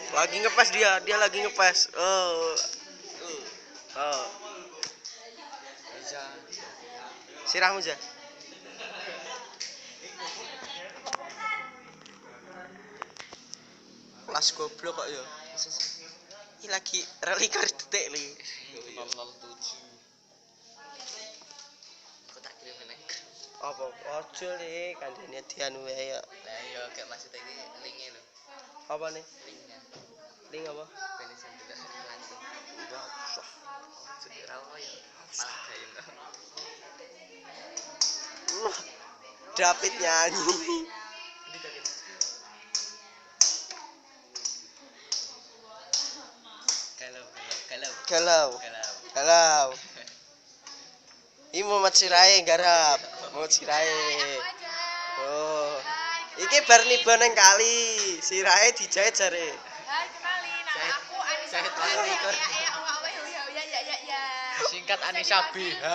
Lagi ngepes dia lagi ngepes. Oh. Oh. Sirahmu aja. Kelas goblok kok ya. Ini lagi reliker detik li. 007. Aku tak kirim neng. Apa ojo li kandene dianu wae ya. Lah iya gak maksud iki linke lho. Apa nih? Linknya. Link apa? Penisen dulu langsung. Enggak usah. Segera ya. Malah gayen. David nyanyi. Galau. Galau. Ini mau macirae garap. Mau cirae. Oh. Iki bar niba nang kali. Sirahe dijahit jare. Hai, kenalin nama aku Anissa. Jahit lagi. Ya. Singkat Anissa BH.